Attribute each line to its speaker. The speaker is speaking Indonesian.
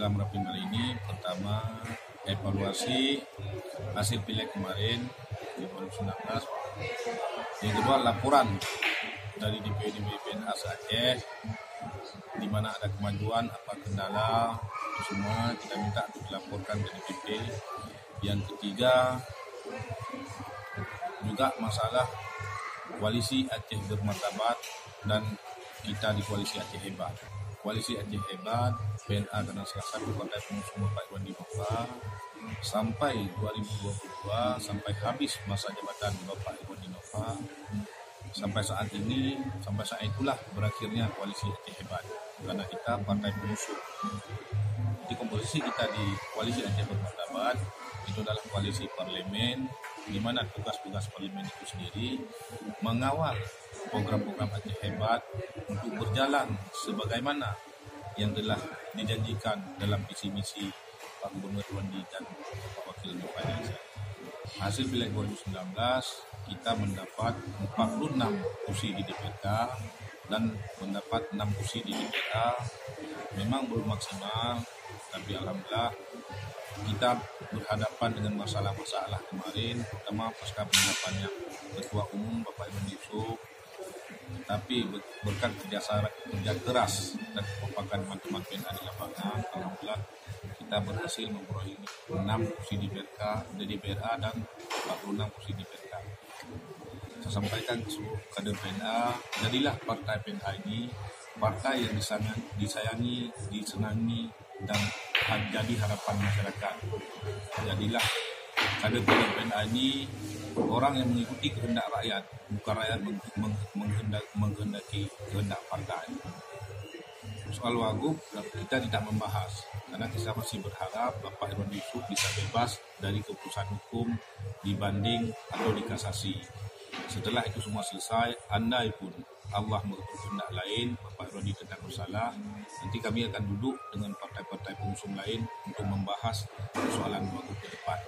Speaker 1: dalam rapim kali ini, pertama evaluasi hasil pileg kemarin di 2019. Yang kedua laporan dari DPD BPNA Aceh, di mana ada kemajuan, apa kendala, itu semua kita minta untuk dilaporkan ke DPP. Yang ketiga juga masalah koalisi Aceh Bermartabat dan kita di koalisi Aceh Hebat. Koalisi Aceh Hebat, PNA adalah salah satu partai pengusung Bapak Irwandi Nova sampai 2022, sampai habis masa jabatan Bapak Irwandi Nova. Sampai saat itulah berakhirnya koalisi Aceh Hebat, karena kita partai pengusung. Di komposisi kita di koalisi Aceh Bermartabat itu adalah koalisi parlemen, di mana tugas-tugas parlemen itu sendiri mengawal program-program Aceh Hebat untuk berjalan sebagaimana yang telah dijanjikan dalam visi misi Pak Gubernur Irwandi dan Pak Wakil Nova. Hasil pileg 2019 kita mendapat 46 kursi di DPRK dan mendapat 6 kursi di DPRA. Memang belum maksimal, tapi alhamdulillah kita berhadapan dengan masalah-masalah kemarin, terutama pasca penetapannya Ketua Umum Bapak Irwandi Yusuf. Tapi berkat kerja keras dan kekompakan teman-teman PNA di lapangan, alhamdulillah kita berhasil memperoleh 6 kursi di DPRA dan 46 kursi di DPRK. Saya sampaikan ke seluruh kader PNA, jadilah partai PNA ini partai yang disayangi, disenangi, dan jadi harapan masyarakat. Jadilah kader PNA ini orang yang mengikuti kehendak rakyat, bukan rakyat menghendaki kehendak partai. Soal Wagub kita tidak membahas, karena kita masih berharap Bapak Irwandi Yusuf bisa bebas dari keputusan hukum dibanding atau dikasasi. Setelah itu semua selesai, andai pun Allah berkehendak lain, Bapak Irwandi tidak bersalah, nanti kami akan duduk dengan partai-partai pengusung lain untuk membahas persoalan Wagub ke depan.